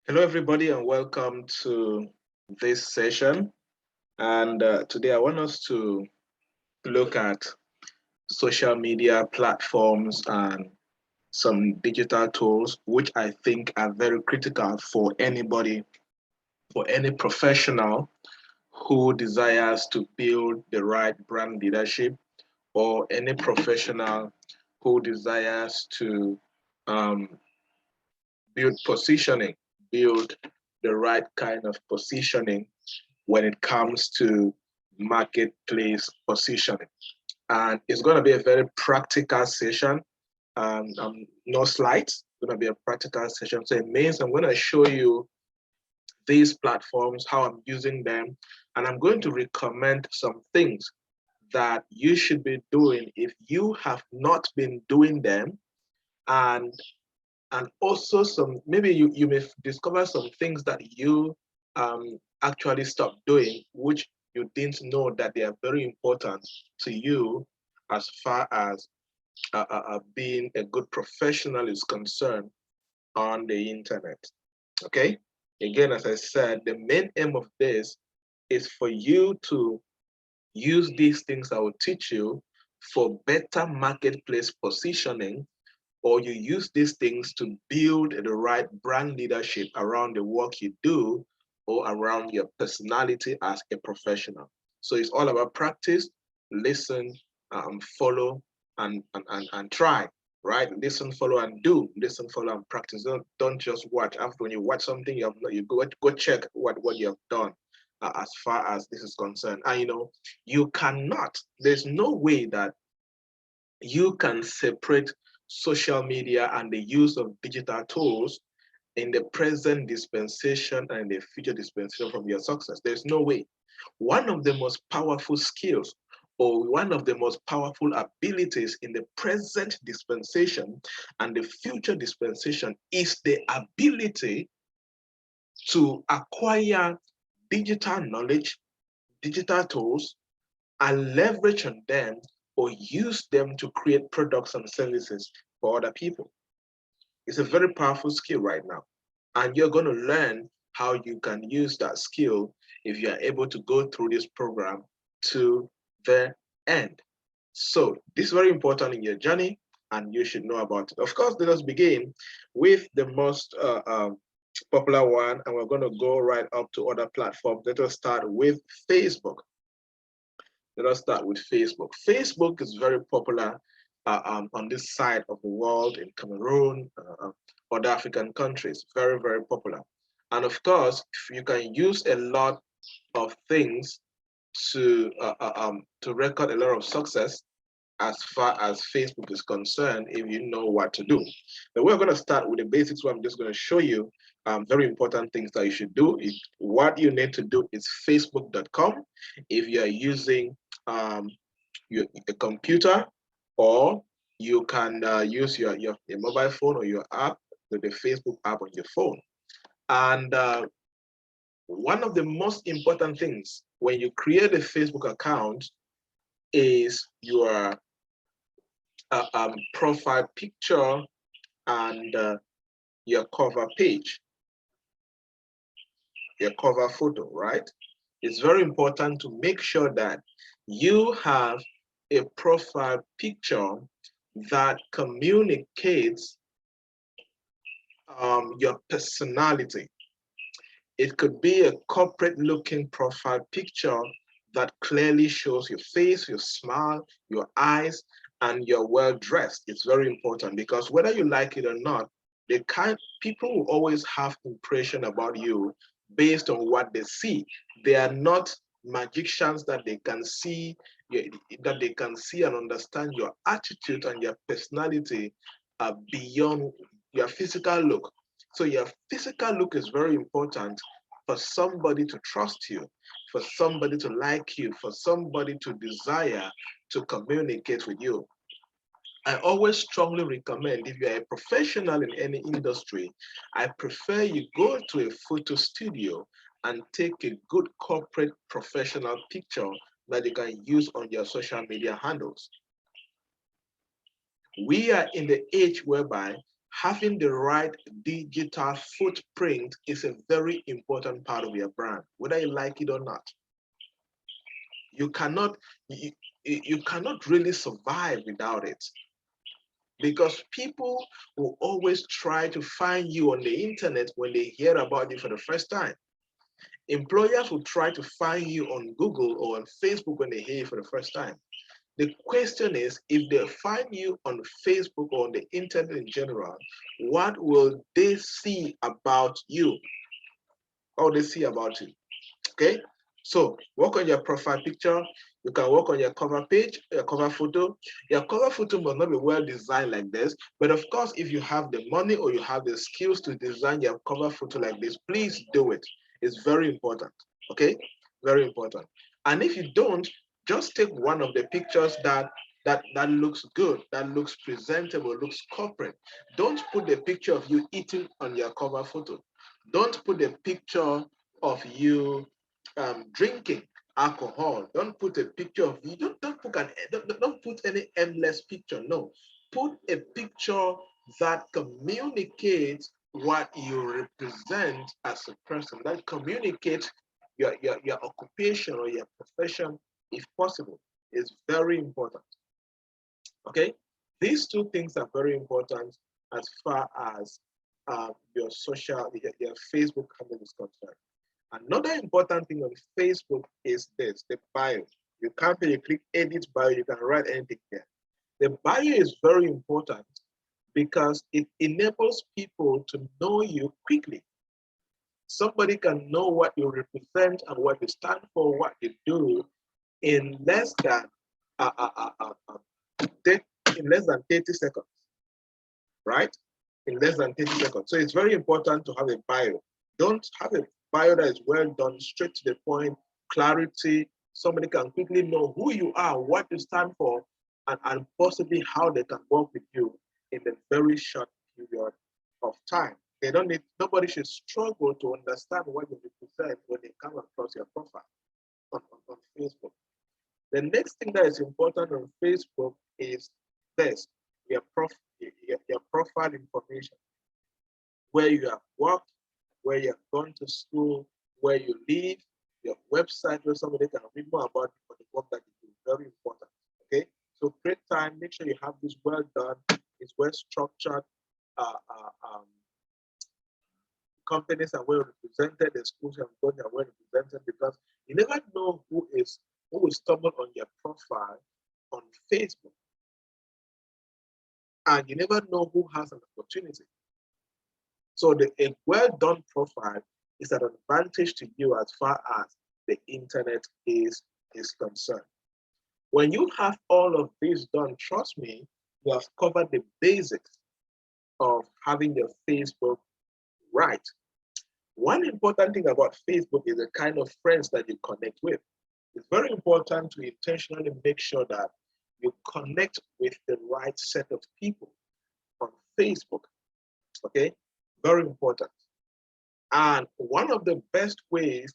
Hello, everybody, and welcome to this session. And today I want us to look at social media platforms and some digital tools, which I think are very critical for anybody, for any professional who desires to build the right brand leadership, or any professional who desires to um, build positioning, build the right kind of positioning when it comes to marketplace positioning. And it's going to be a very practical session. No slides, it's going to be a practical session. So it means I'm going to show you these platforms, how I'm using them, and I'm going to recommend some things that you should be doing if you have not been doing them, and also some, maybe you may discover some things that you actually stopped doing, which you didn't know that they are very important to you as far as being a good professional is concerned on the internet. Okay, again, as I said, the main aim of this is for you to use these things I will teach you for better marketplace positioning, or you use these things to build the right brand leadership around the work you do or around your personality as a professional. So it's all about practice, listen, follow, and try, right? Listen, follow, and do. Listen, follow, and practice. Don't just watch. After when you watch something, you go check what you have done. As far as this is concerned, and you cannot. There's no way that you can separate social media and the use of digital tools in the present dispensation and the future dispensation from your success. There's no way. One of the most powerful skills, or one of the most powerful abilities in the present dispensation and the future dispensation, is the ability to acquire digital knowledge, digital tools, and leverage on them or use them to create products and services for other people. It's a very powerful skill right now. And you're going to learn how you can use that skill if you are able to go through this program to the end. So this is very important in your journey, and you should know about it. Of course, let us begin with the most popular one, and we're going to go right up to other platforms. Let us start with Facebook. Let us start with Facebook. Facebook is very popular on this side of the world, in Cameroon, other African countries. Very, very popular. And of course, you can use a lot of things to record a lot of success as far as Facebook is concerned, if you know what to do. But we're going to start with the basics, where I'm just going to show you very important things that you should do. What you need to do is facebook.com. If you're using a computer, or you can use your mobile phone or your app, the Facebook app on your phone. And one of the most important things when you create a Facebook account is your profile picture and your cover page, your cover photo, right? It's very important to make sure that you have a profile picture that communicates your personality. It could be a corporate looking profile picture that clearly shows your face, your smile, your eyes, and you're well dressed. It's very important, because whether you like it or not, people will always have impression about you based on what they see. They are not magicians that they can see, and understand your attitude and your personality beyond your physical look. So your physical look is very important for somebody to trust you, for somebody to like you, for somebody to desire to communicate with you. I always strongly recommend, if you're a professional in any industry, I prefer you go to a photo studio and take a good corporate professional picture that you can use on your social media handles. We are in the age whereby having the right digital footprint is a very important part of your brand, whether you like it or not. You cannot, you cannot really survive without it, because people will always try to find you on the internet when they hear about you for the first time. Employers will try to find you on Google or on Facebook when they hear you for the first time. The question is, if they find you on Facebook or on the internet in general, what will they see about you? What will they see about you? Okay, so work on your profile picture. You can work on your cover page, your cover photo. Your cover photo must not be well designed like this, but of course, if you have the money or you have the skills to design your cover photo like this, please do it. It's very important. Okay, very important. And if you don't, just take one of the pictures that looks good, that looks presentable, looks corporate. Don't put the picture of you eating on your cover photo. Don't put the picture of you drinking alcohol. Don't put a picture of you. Don't put any endless picture. No, put a picture that communicates what you represent as a person. That communicates your occupation or your profession, if possible, is very important. Okay, these two things are very important as far as your Facebook handle is concerned. Another important thing on Facebook is this, the bio. You can't you click edit bio, you can write anything there. The bio is very important because it enables people to know you quickly. Somebody can know what you represent and what you stand for, what you do in less than in less than 30 seconds, right? In less than 30 seconds. So it's very important to have a bio. Don't have a bio that is well done, straight to the point, clarity. Somebody can quickly know who you are, what you stand for, and possibly how they can work with you in a very short period of time. They don't need, nobody should struggle to understand what you represent when they come across your profile on Facebook. The next thing that is important on Facebook is this, your profile information, where you have worked, where you have gone to school, where you live, your website where somebody can read more about you for the work that you do. Very important. Okay, so create time, make sure you have this well done, it's well structured. Companies are well represented, the schools have gone are well represented, because you never know who will stumble on your profile on Facebook. And you never know who has an opportunity. So a well-done profile is an advantage to you as far as the internet is concerned. When you have all of this done, trust me, you have covered the basics of having your Facebook right. One important thing about Facebook is the kind of friends that you connect with. It's very important to intentionally make sure that you connect with the right set of people on Facebook. Okay, very important. And one of the best ways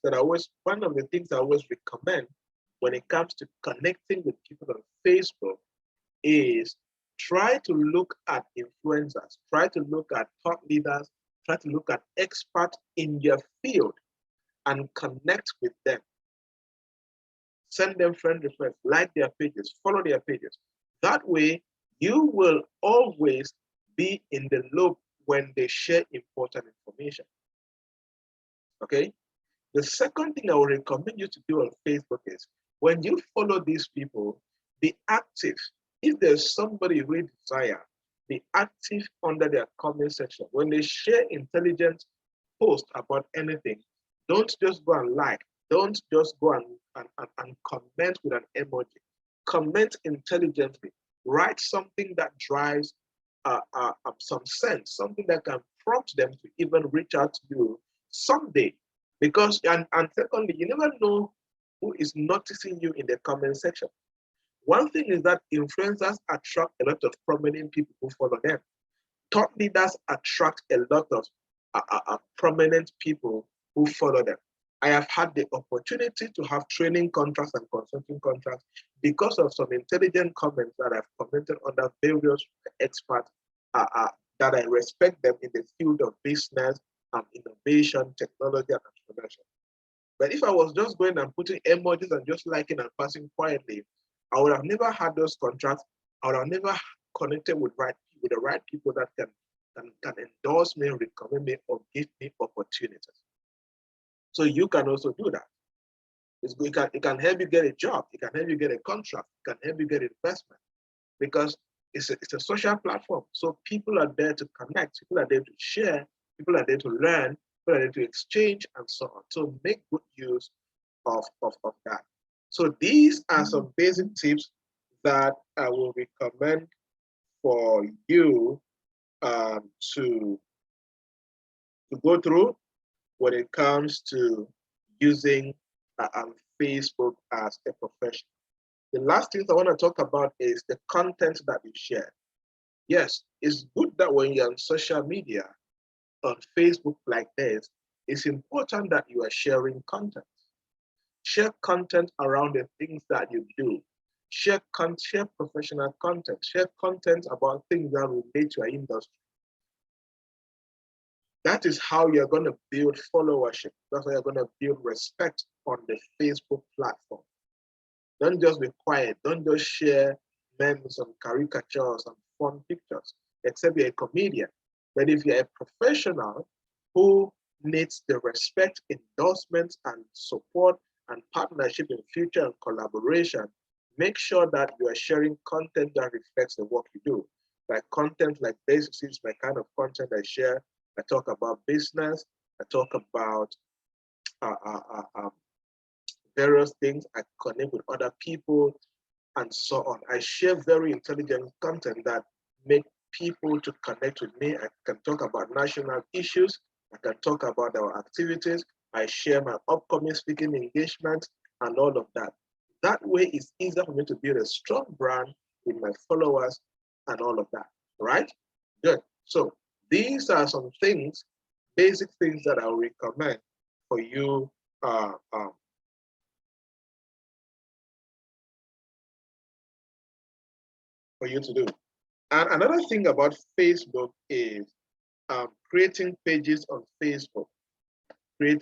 one of the things I always recommend when it comes to connecting with people on Facebook is try to look at influencers, try to look at thought leaders, try to look at experts in their field and connect with them. Send them friend requests, like their pages, follow their pages. That way, you will always be in the loop when they share important information. Okay? The second thing I would recommend you to do on Facebook is when you follow these people, be active. If there's somebody you really desire, be active under their comment section. When they share intelligent posts about anything, don't just go and like. Don't just go and comment with an emoji. Comment intelligently. Write something that drives some sense, something that can prompt them to even reach out to you someday. Because, and secondly, you never know who is noticing you in the comment section. One thing is that influencers attract a lot of prominent people who follow them. Thought leaders attract a lot of prominent people who follow them. I have had the opportunity to have training contracts and consulting contracts because of some intelligent comments that I've commented under various expert that I respect them in the field of business and innovation, technology, and entrepreneurship. But if I was just going and putting emojis and just liking and passing quietly, I would have never had those contracts. I would have never connected with the right people that can endorse me, recommend me, or give me opportunities. So you can also do that. It can help you get a job. It can help you get a contract. It can help you get investment because it's a social platform. So people are there to connect. People are there to share. People are there to learn. People are there to exchange and so on. So make good use of that. So these are some basic tips that I will recommend for you to go through when it comes to using Facebook as a profession. The last thing I want to talk about is the content that you share. Yes, it's good that when you're on social media, on Facebook like this, it's important that you are sharing content. Share content around the things that you do. Share professional content. Share content about things that relate to your industry. That is how you're going to build followership. That's how you're going to build respect on the Facebook platform. Don't just be quiet. Don't just share memes and caricatures and fun pictures, except you're a comedian. But if you're a professional who needs the respect, endorsement, and support and partnership in future and collaboration, make sure that you are sharing content that reflects the work you do. Like content like this is my kind of content I share. I talk about business. I talk about various things. I connect with other people and so on. I share very intelligent content that make people to connect with me. I can talk about national issues. I can talk about our activities. I share my upcoming speaking engagements and all of that. That way it's easier for me to build a strong brand with my followers and all of that, right? Good. So these are some things, basic things that I would recommend for you to do. And another thing about Facebook is creating pages on Facebook.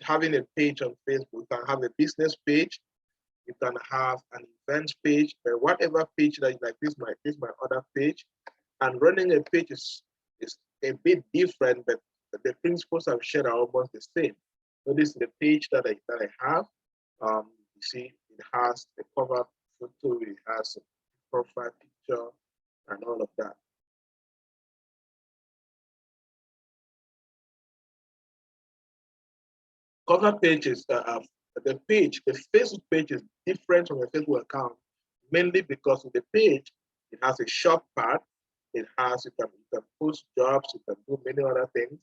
Having a page on Facebook. You can have a business page. You can have an event page, but whatever page that you like, this is my other page. And running a page is a bit different, but the principles I've shared are almost the same. So this is the page that I have. You see, it has a cover photo, it has a profile picture, and all of that. Cover pages, the Facebook page is different from a Facebook account, mainly because of the page, it has a shop part, it has, you can post jobs, you can do many other things,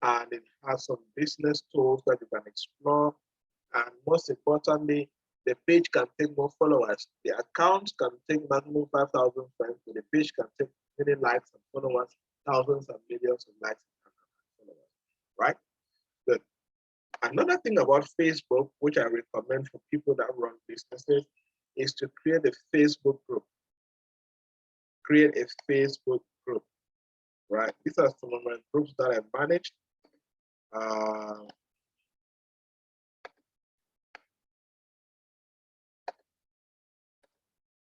and it has some business tools that you can explore, and most importantly, the page can take more followers. The account can take maximum 5,000 friends, but the page can take many likes and followers, thousands and millions of likes and followers, right? Good. Another thing about Facebook, which I recommend for people that run businesses, is to create a Facebook group. Create a Facebook group, right? These are some of my groups that I manage.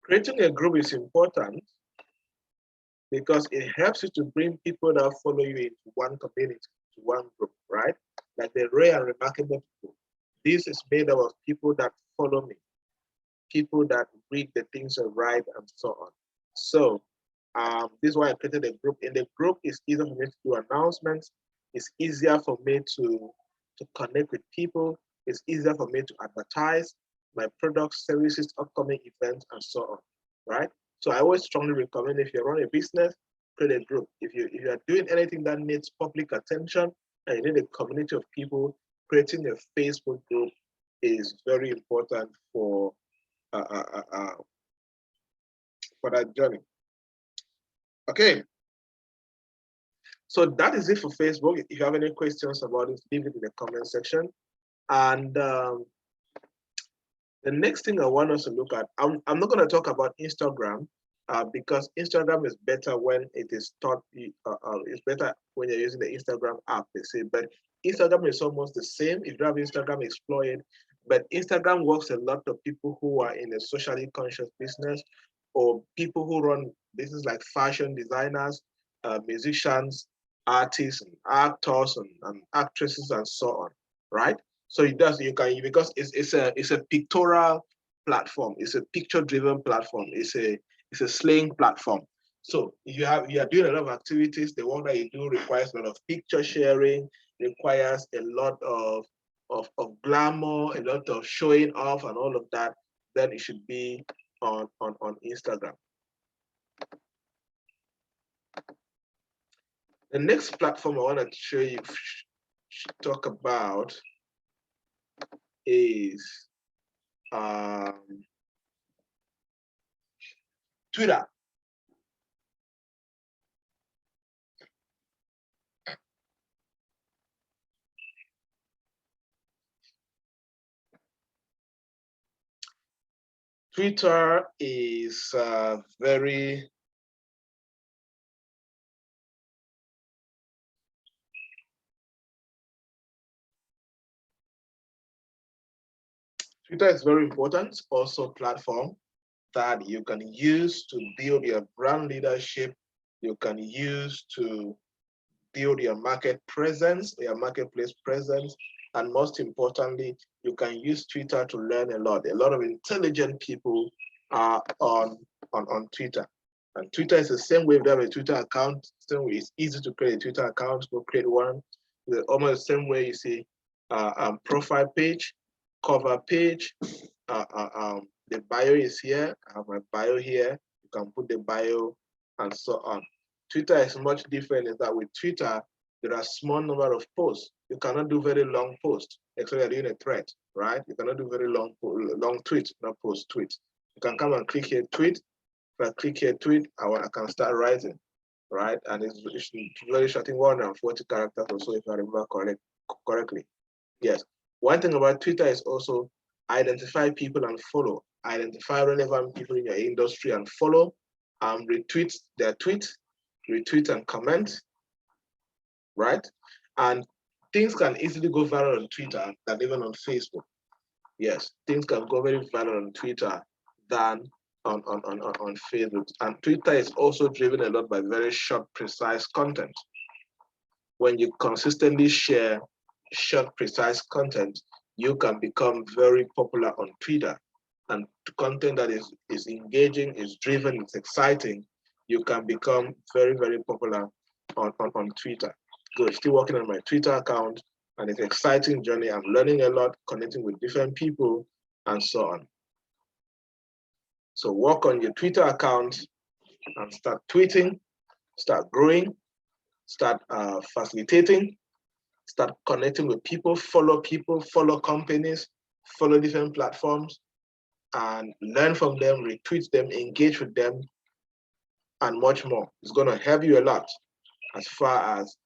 Creating a group is important because it helps you to bring people that follow you into one community, to one group, right? Like the rare and remarkable people. This is made up of people that follow me, people that read the things I write and so on. So this is why I created a group. In the group, it's easier for me to do announcements. It's easier for me to connect with people. It's easier for me to advertise my products, services, upcoming events, and so on, right? So I always strongly recommend if you run a business, create a group. If you are doing anything that needs public attention and you need a community of people, creating a Facebook group is very important for that journey. Okay. So that is it for Facebook. If you have any questions about it, leave it in the comment section. And the next thing I want us to look at, I'm not going to talk about Instagram because Instagram is better when it is taught. It's better when you're using the Instagram app, they say. But Instagram is almost the same. If you have Instagram, explore it. But Instagram works a lot of people who are in a socially conscious business, or people who run business like fashion designers, musicians, artists, and actors, and actresses, and so on. Right? So it does. You can, because it's a pictorial platform. It's a picture-driven platform. It's a slaying platform. So you are doing a lot of activities. The work that you do requires a lot of picture sharing, requires a lot of glamour, a lot of showing off, and all of that. Then it should be on Instagram. The next platform I want to show you, talk about, is Twitter. Twitter is very Twitter is very important, also platform that you can use to build your brand leadership. You can use to build your market presence, your marketplace presence, and most importantly, you can use Twitter to learn a lot. A lot of intelligent people are on Twitter. And Twitter is the same way. If you have a Twitter account, same way it's easy to create a Twitter account, go create one. Almost the same way you see profile page, cover page, the bio is here. I have my bio here. You can put the bio and so on. Twitter is much different in that with Twitter, there are small number of posts. You cannot do very long posts, except you're doing a thread, right? You cannot do very long tweet, not post tweet. You can come and click here, tweet. If I click here, tweet, I can start writing, right? And it's very short, 140 characters or so, if I remember correctly. Yes. One thing about Twitter is also identify people and follow. Identify relevant people in your industry and follow. Retweet their tweet, retweet and comment, right? And things can easily go viral on Twitter than even on Facebook. Yes, things can go very viral on Twitter than on Facebook. And Twitter is also driven a lot by very short, precise content. When you consistently share short, precise content, you can become very popular on Twitter. And content that is engaging, is driven, it's exciting, you can become very, very popular on Twitter. Good, still working on my Twitter account, and it's an exciting journey. I'm learning a lot, connecting with different people, and so on. So work on your Twitter account and start tweeting, start growing, start facilitating, start connecting with people, follow companies, follow different platforms, and learn from them, retweet them, engage with them, and much more. It's going to help you a lot as far as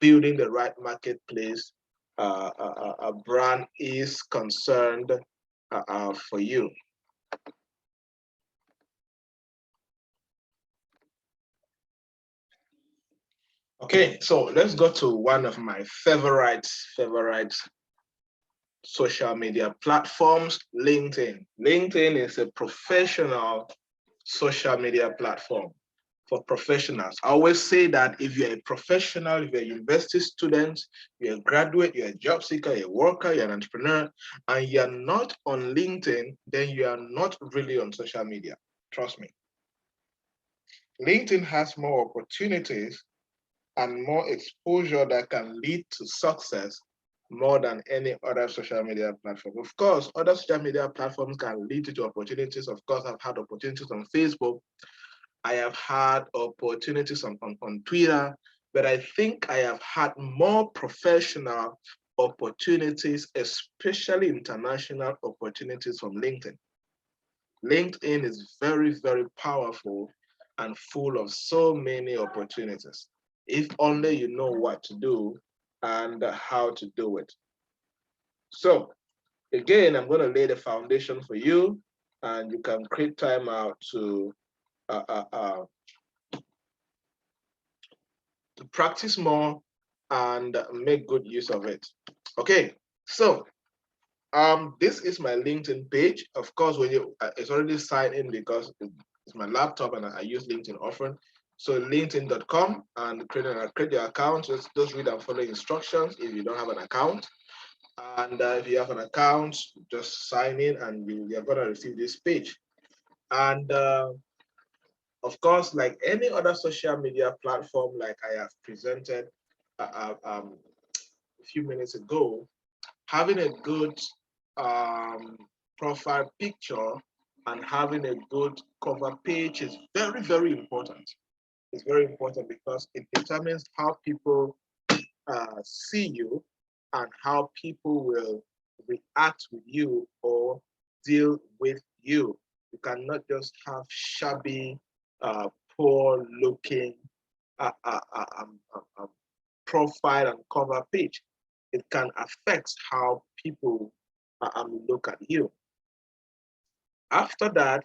building the right marketplace a brand is concerned for you. Okay, so let's go to one of my favorite social media platforms, LinkedIn. LinkedIn is a professional social media platform for professionals. I always say that if you're a professional, if you're a university student, you're a graduate, you're a job seeker, you're a worker, you're an entrepreneur, and you're not on LinkedIn, then you are not really on social media. Trust me. LinkedIn has more opportunities and more exposure that can lead to success more than any other social media platform. Of course, other social media platforms can lead you to opportunities. Of course, I've had opportunities on Facebook. I have had opportunities on Twitter, but I think I have had more professional opportunities, especially international opportunities from LinkedIn. LinkedIn is very, very powerful and full of so many opportunities, if only you know what to do and how to do it. So again, I'm going to lay the foundation for you, and you can create time out to uh, uh, uh, to practice more and make good use of it. Okay, so this is my LinkedIn page. Of course, when you it's already signed in because it's my laptop and I use LinkedIn often. So LinkedIn.com and create your account. Just read and follow instructions if you don't have an account. And if you have an account, just sign in and you're gonna receive this page. And of course, like any other social media platform, like I have presented a few minutes ago, having a good profile picture and having a good cover page is very, very important. It's very important because it determines how people see you and how people will react with you or deal with you. You cannot just have shabby, poor looking profile and cover page. It can affect how people look at you. After that,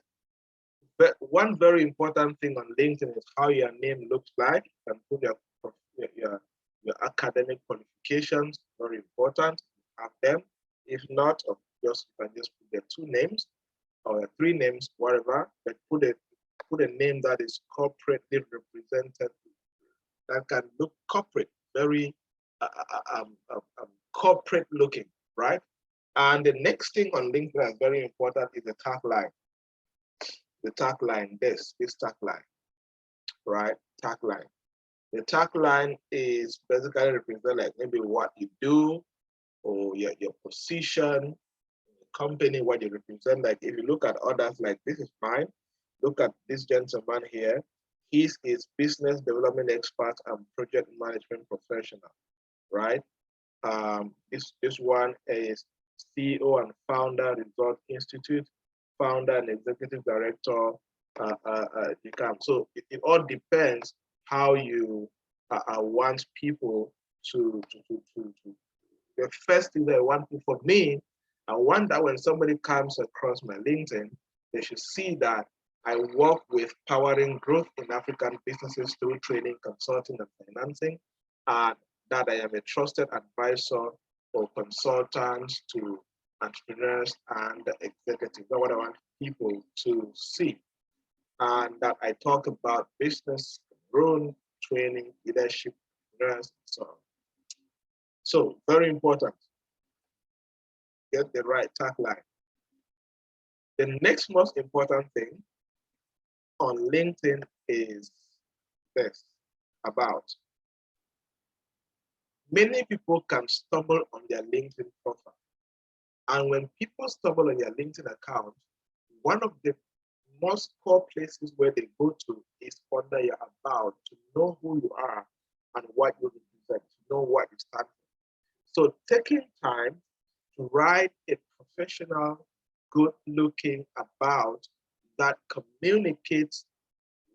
but one very important thing on LinkedIn is how your name looks like. You can put your academic qualifications, very important, have them. If not, just you can just put their two names or three names, whatever, but put a name that is corporately represented, that can look corporate, very corporate looking, right? And the next thing on LinkedIn that's very important is the tagline. The tagline, this tagline, right? Tagline. The tagline is basically represent like maybe what you do or your position, company, what you represent. Like if you look at others, like this is mine. Look at this gentleman here. He's business development expert and project management professional, right? This one is CEO and founder, Result Institute, founder and executive director, DCAM. So it all depends how you want people to. The first thing that I want for me, I want that when somebody comes across my LinkedIn, they should see that I work with powering growth in African businesses through training, consulting, and financing, and that I am a trusted advisor for consultants to entrepreneurs and executives. That's what I want people to see. And that I talk about business, growth, training, leadership, entrepreneurs, and so on. So very important, get the right tagline. The next most important thing on LinkedIn is this, about. Many people can stumble on their LinkedIn profile. And when people stumble on your LinkedIn account, one of the most core places where they go to is under your about, to know who you are and what you represent, to know what you stand for. So taking time to write a professional, good looking about that communicates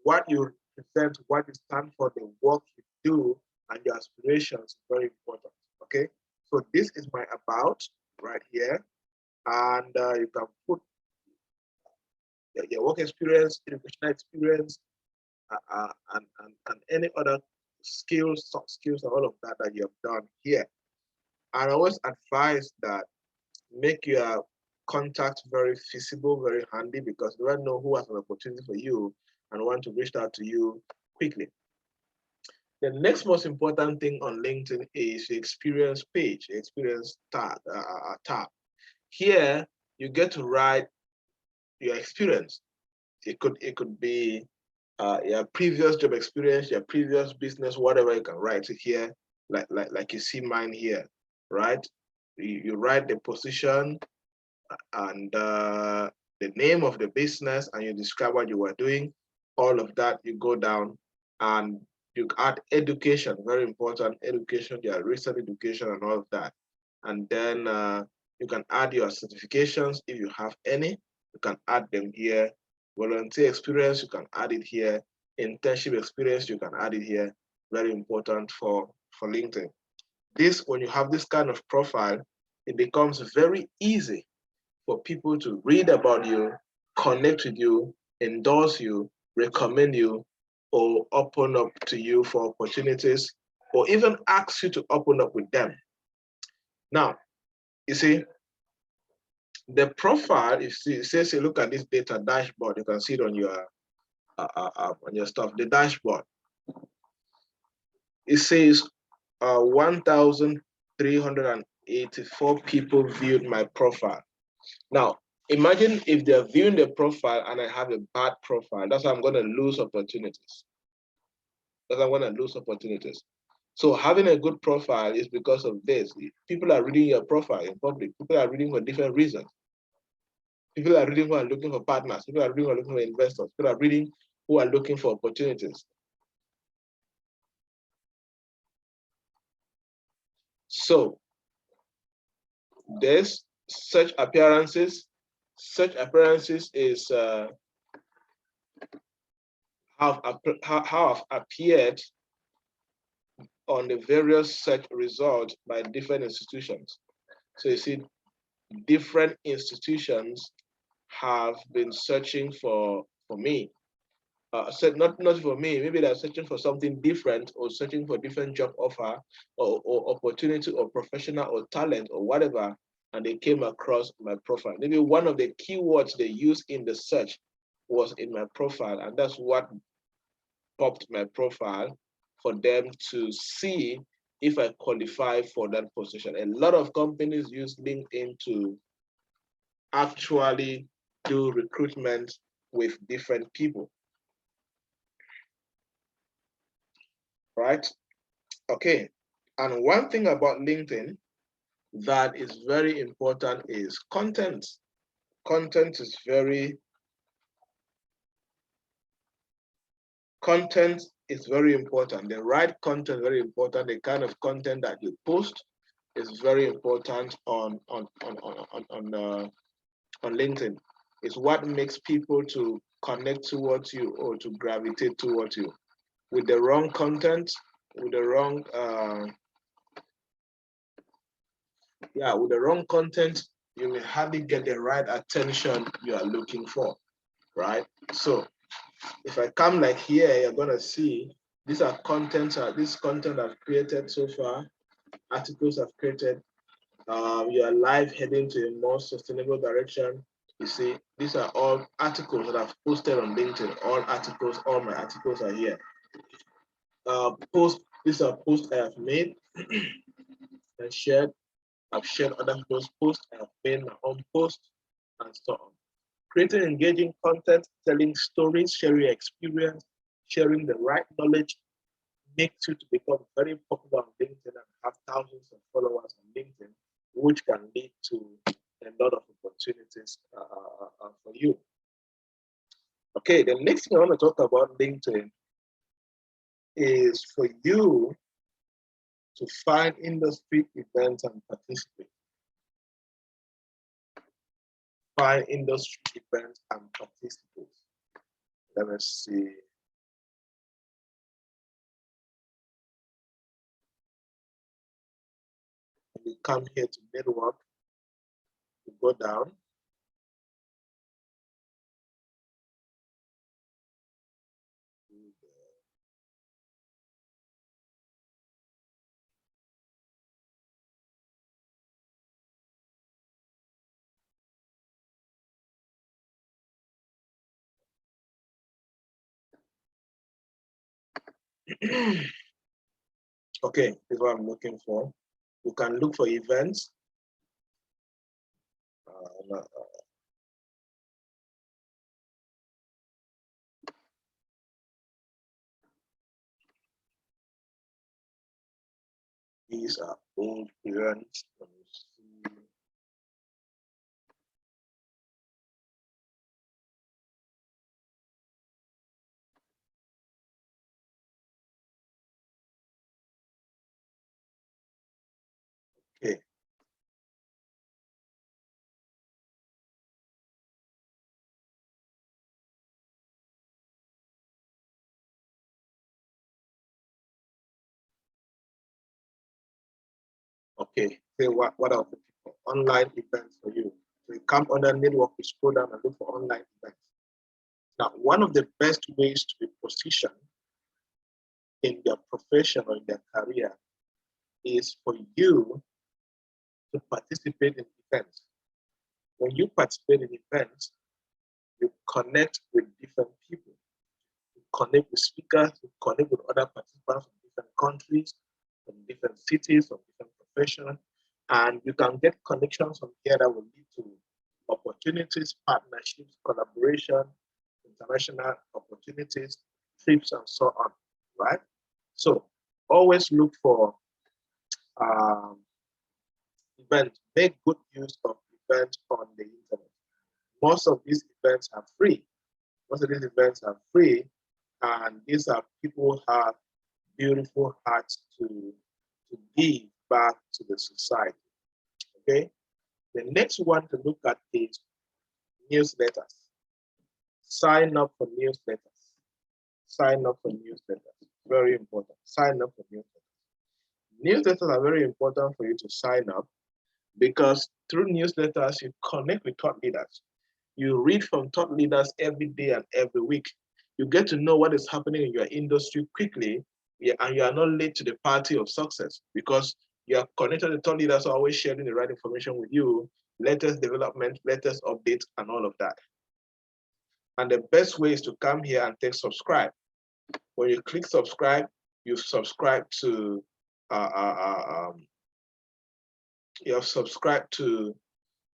what you represent, what you stand for, the work you do, and your aspirations is very important. Okay, so this is my about right here, and you can put your work experience, educational experience, and any other skills, soft skills, and all of that that you have done here. And I always advise that make your contact very feasible, very handy, because you don't know who has an opportunity for you and want to reach out to you quickly. The next most important thing on LinkedIn is the experience page, experience tab. Here, you get to write your experience. It could be your previous job experience, your previous business, whatever. You can write it here, like you see mine here, right? You write the position and the name of the business, and you describe what you were doing. All of that, you go down and you add education, very important, education, your recent education and all of that. And then you can add your certifications if you have any, you can add them here. Volunteer experience, you can add it here. Internship experience, you can add it here. Very important for LinkedIn. This, when you have this kind of profile, it becomes very easy for people to read about you, connect with you, endorse you, recommend you or open up to you for opportunities, or even ask you to open up with them. Now, you see, the profile, if you say, look at this data dashboard, you can see it on your stuff, the dashboard. It says 1,384 people viewed my profile. Now, imagine if they're viewing the profile and I have a bad profile. That's how I'm going to lose opportunities. So having a good profile is because of this. People are reading your profile in public. People are reading for different reasons. People are reading who are looking for partners. People are reading who are looking for investors. People are reading who are looking for opportunities. So there's such appearances. Such appearances is have appeared on the various search results by different institutions. So you see, different institutions have been searching for me. Not for me, maybe they're searching for something different, or searching for different job offer or opportunity or professional or talent or whatever, and they came across my profile. Maybe one of the keywords they used in the search was in my profile, and that's what popped my profile for them to see if I qualify for that position. A lot of companies use LinkedIn to actually do recruitment with different people. Right? Okay. And one thing about LinkedIn that is very important is content. Content is very important. The right content is very important. The kind of content that you post is very important on LinkedIn. It's what makes people to connect towards you or to gravitate towards you. With the wrong content, with the wrong content, you may hardly get the right attention you are looking for, right? So if I come like here, you're gonna see these are contents. This content I've created so far, articles I've created. You are live heading to a more sustainable direction. You see, these are all articles that I've posted on LinkedIn. All my articles are here. These are posts I have made and shared. I've shared other people's posts. I have made my own posts and so on. Creating engaging content, telling stories, sharing your experience, sharing the right knowledge makes you to become very popular on LinkedIn and have thousands of followers on LinkedIn, which can lead to a lot of opportunities for you. Okay, the next thing I want to talk about LinkedIn is for you to find industry events and participate. Find industry events and participate. Let me see. We come here to network, we go down. Okay, this is what I'm looking for. You can look for events. These are old events. Let me see. Okay. Okay. Say what are the people? Online events for you. So you come under network, you scroll down and look for online events. Now, one of the best ways to be positioned in their profession or in their career is for you to participate in events. When you participate in events, you connect with different people. You connect with speakers, you connect with other participants from different countries, from different cities, from different professions, and you can get connections from here that will lead to opportunities, partnerships, collaboration, international opportunities, trips, and so on, right? So always look for events. Make good use of events on the internet. Most of these events are free. Most of these events are free, and these are people who have beautiful hearts to give back to the society. Okay. The next one to look at is newsletters. Sign up for newsletters. Sign up for newsletters. Very important. Sign up for newsletters. Newsletters are very important for you to sign up because through newsletters, you connect with thought leaders. You read from thought leaders every day and every week. You get to know what is happening in your industry quickly, and you are not late to the party of success because you are connected to thought leaders who are always sharing the right information with you, latest development, latest updates, and all of that. And the best way is to come here and take subscribe. When you click subscribe, you subscribe to you have subscribed to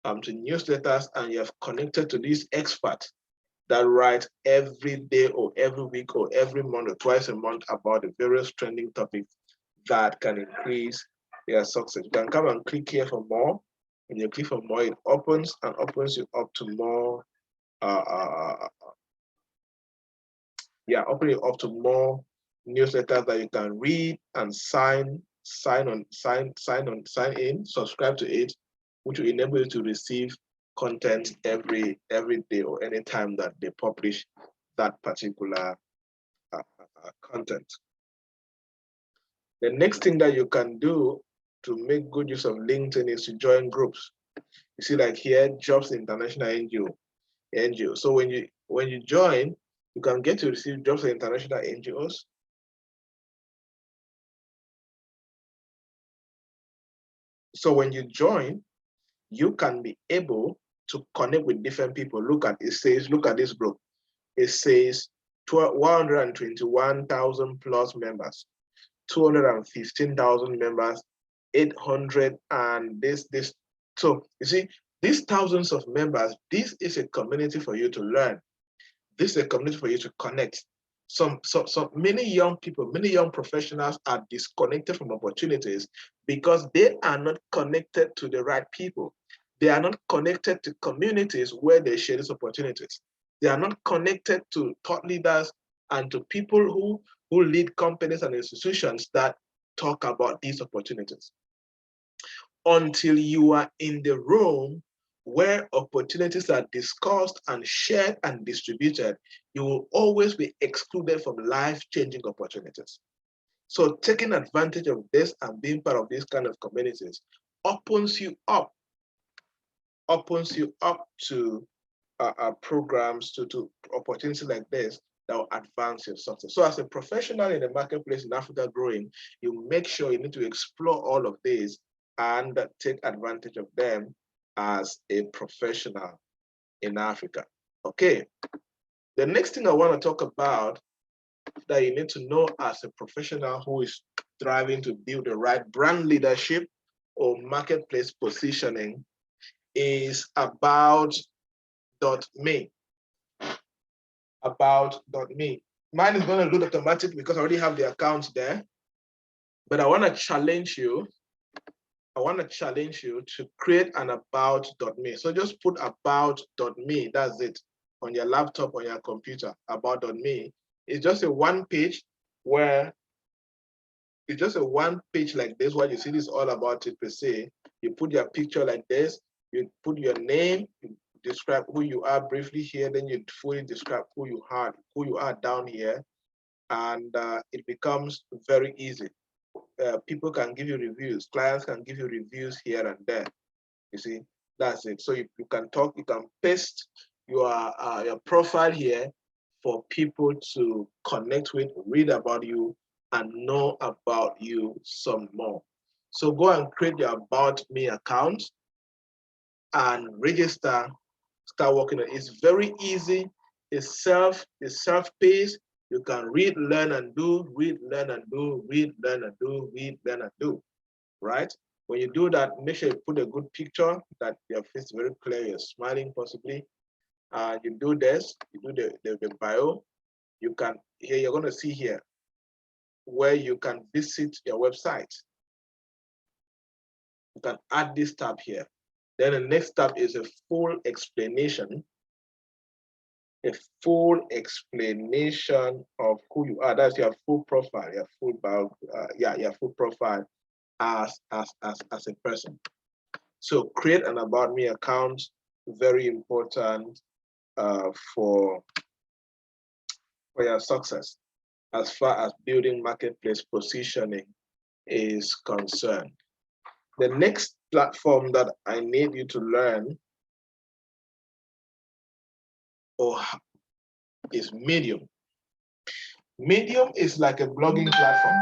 newsletters, and you have connected to these experts that write every day or every week or every month or twice a month about the various trending topics that can increase their success. You can come and click here for more. When you click for more, it opens you up to more. Opening up to more newsletters that you can read and sign in, subscribe to it, which will enable you to receive content every day or anytime that they publish that particular content. The next thing that you can do to make good use of LinkedIn is to join groups. You see, like here, Jobs International NGO. So when you join, you can get to receive Jobs for International NGOs. So when you join, you can be able to connect with different people. Look at this group. It says 121,000 plus members, 215,000 members, 800 and this. So you see, these thousands of members, this is a community for you to learn. This is a community for you to connect. So many young people, many young professionals are disconnected from opportunities because they are not connected to the right people. They are not connected to communities where they share these opportunities. They are not connected to thought leaders and to people who lead companies and institutions that talk about these opportunities. Until you are in the room where opportunities are discussed and shared and distributed, you will always be excluded from life-changing opportunities. So taking advantage of this and being part of these kind of communities opens you up to programs, to opportunities like this that will advance your success. So as a professional in the marketplace in Africa growing, you make sure you need to explore all of these and take advantage of them as a professional in Africa. Okay. The next thing I want to talk about that you need to know as a professional who is striving to build the right brand leadership or marketplace positioning is about.me. About.me. Mine is going to load automatic because I already have the account there. But I want to challenge you. To create an about.me. So just put about.me. That's it on your laptop, on your computer. About.me. It's just a one page where it's just a one page like this. What you see is all about it per se. You put your picture like this. You put your name. You describe who you are briefly here. Then you fully describe who you are down here, and it becomes very easy. People can give you reviews. Clients can give you reviews here and there. You see, that's it. So you can talk. You can paste your profile here. for people to connect with, read about you, and know about you some more. So go and create your About Me account and register, start working on it. It's very easy. It's self-paced. You can read, learn, and do, read, learn, and do, read, learn, and do, read, learn, and do, right? When you do that, make sure you put a good picture that your face is very clear, you're smiling possibly. You do this, you do the bio. You can, here you're gonna see here where you can visit your website. You can add this tab here. Then the next tab is a full explanation. A full explanation of who you are. That's your full profile, your full bio, your full profile as a person. So create an About Me account, very important for your success as far as building marketplace positioning is concerned. The next platform that I need you to learn is Medium. Medium is like a blogging platform.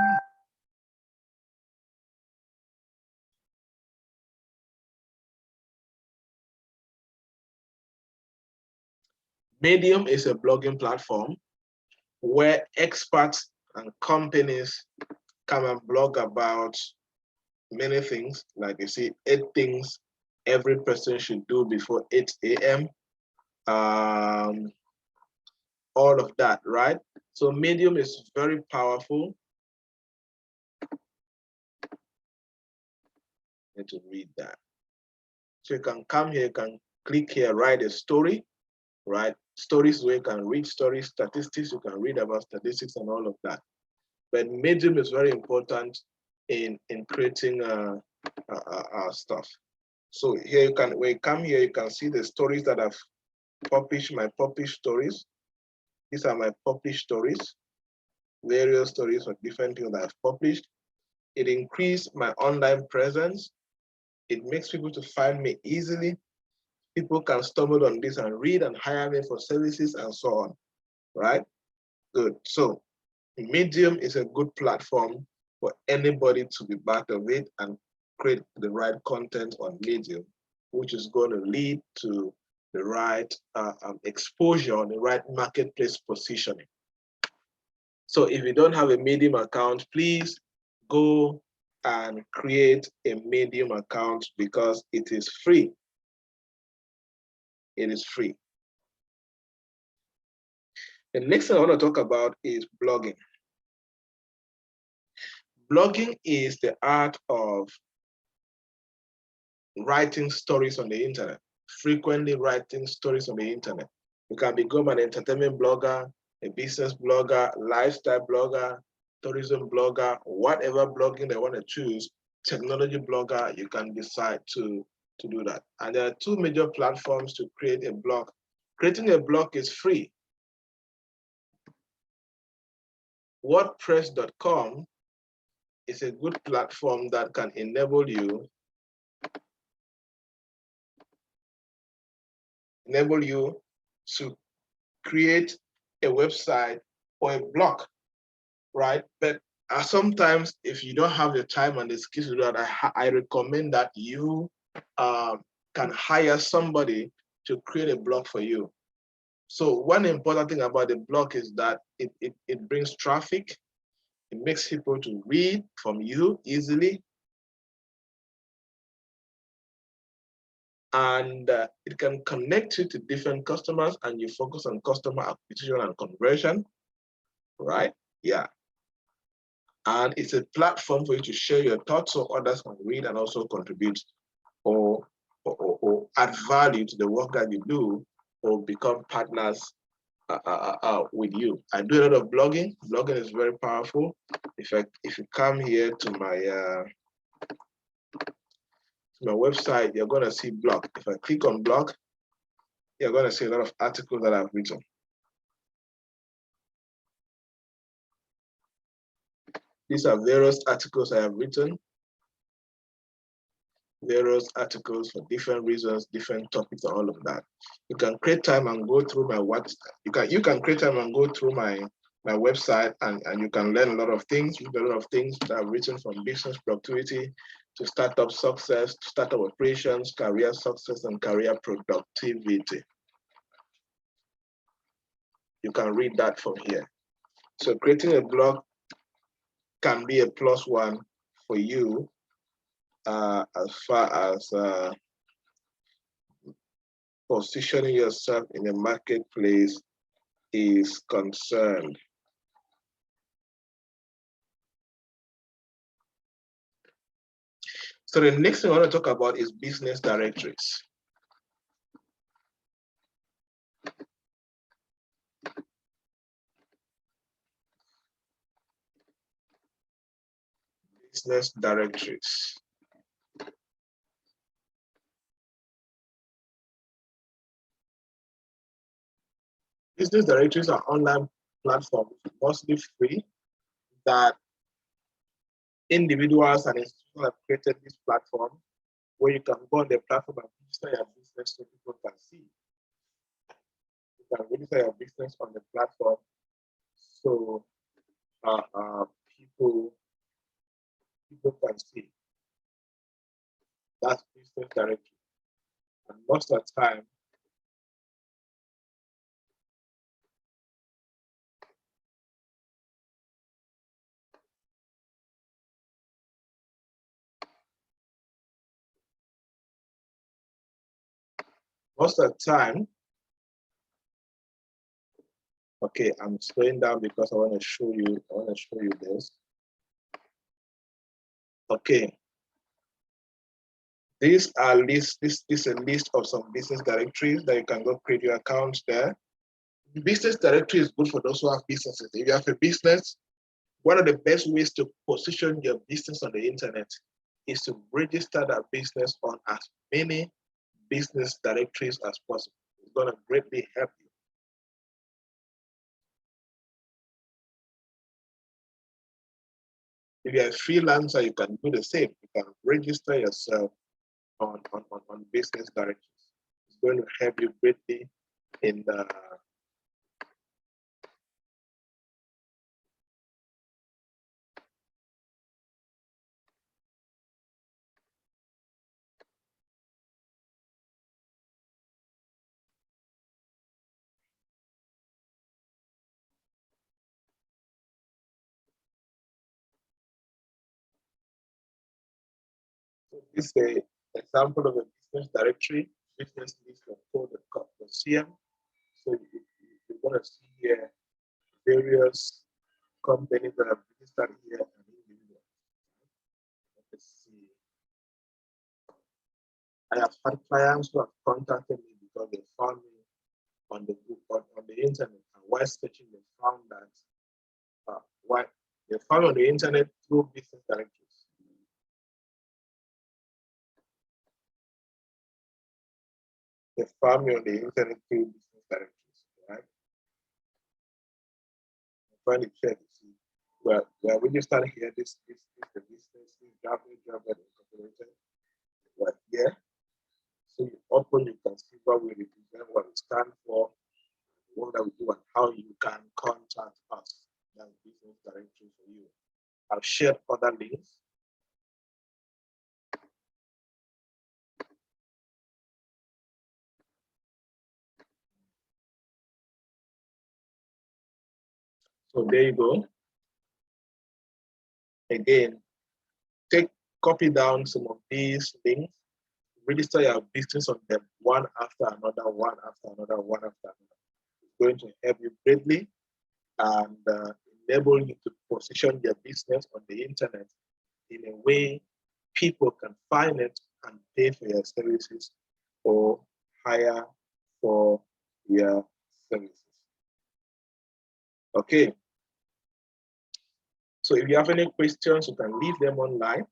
Medium is a blogging platform where experts and companies come and blog about many things, like you see, 8 things every person should do before 8 a.m. All of that, right? So Medium is very powerful. I need to read that. So you can come here, you can click here, write a story, right? Stories where you can read stories, statistics, you can read about statistics and all of that. But Medium is very important in creating stuff. So here you can, when you come here, you can see the stories that I've published, my published stories. These are my published stories, various stories of different things that I've published. It increased my online presence. It makes people to find me easily. People can stumble on this and read and hire me for services and so on, right? Good. So Medium is a good platform for anybody to be part of it and create the right content on Medium, which is going to lead to the right exposure on the right marketplace positioning. So if you don't have a Medium account, please go and create a Medium account because it is free. It is free. The next thing I want to talk about is blogging. Blogging is the art of writing stories on the internet, frequently writing stories on the internet. You can become an entertainment blogger, a business blogger, lifestyle blogger, tourism blogger, whatever blogging they want to choose, technology blogger, you can decide to do that. And there are 2 major platforms to create a blog. Creating a blog is free. WordPress.com is a good platform that can enable you to create a website or a blog, right? But sometimes if you don't have the time and the skills to do that, I recommend that you can hire somebody to create a blog for you. So one important thing about the blog is that it brings traffic. It makes people to read from you easily. And it can connect you to different customers and you focus on customer acquisition and conversion, right? Yeah. And it's a platform for you to share your thoughts so others can read and also contribute or add value to the work that you do or become partners with you. I do a lot of blogging. Blogging is very powerful. If you come here to my website, you're going to see blog. If I click on blog, you're going to see a lot of articles that I've written. These are various articles I have written. various articles for different reasons, different topics, all of that. You can create time and go through my website. You can create time and go through my website, and you can learn a lot of things. Read a lot of things that are written from business productivity to startup success, to startup operations, career success, and career productivity. You can read that from here. So creating a blog can be a plus one for you as far as positioning yourself in the marketplace is concerned. So the next thing I want to talk about is business directories. Business directories. Business directories are online platforms, mostly free, that individuals and institutions have created this platform where you can go on the platform and register your business so people can see. You can register your business on the platform so people can see. That's business directory. And most of the time, okay, I'm slowing down because I want to show you this. Okay. This is a list of some business directories that you can go create your accounts there. Business directory is good for those who have businesses. If you have a business, one of the best ways to position your business on the internet is to register that business on as many business directories as possible. It's going to greatly help you. If you're a freelancer, you can do the same. You can register yourself on business directories. It's going to help you greatly in the this is an example of a business directory, business list of code.cm. So you're going to see here various companies that have registered here and individuals. Let's see. I have had clients who have contacted me because they found me on the group on the internet, and while searching, they found that they found on the internet through business directories. They found me on the internet through business directories, right? I'm trying to check to see where when you start here, this is the business, this Java Incorporated, right here. So you open, you can see what we represent, what we stand for, what that we do, and how you can contact us. That's business directory for you. I've shared other links. So there you go. Again, copy down some of these links, register your business on them one after another, one after another, one after another. It's going to help you greatly and enable you to position your business on the internet in a way people can find it and pay for your services or hire for your services. Okay. So if you have any questions, you can leave them online.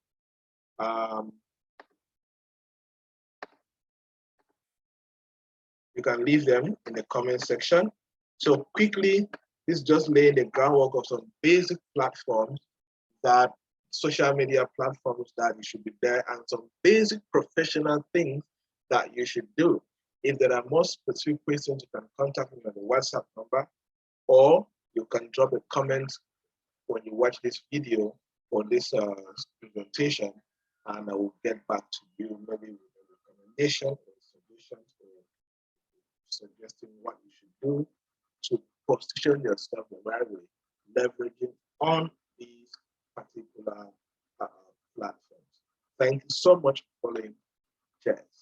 You can leave them in the comment section. So quickly, this is just laying the groundwork of some basic platforms that social media platforms that you should be there, and some basic professional things that you should do. If there are more specific questions, you can contact me on the WhatsApp number, or you can drop a comment when you watch this video or this presentation, and I will get back to you maybe with a recommendation or suggestions or suggesting what you should do to position yourself the right way, leveraging on these particular platforms. Thank you so much for following. Cheers.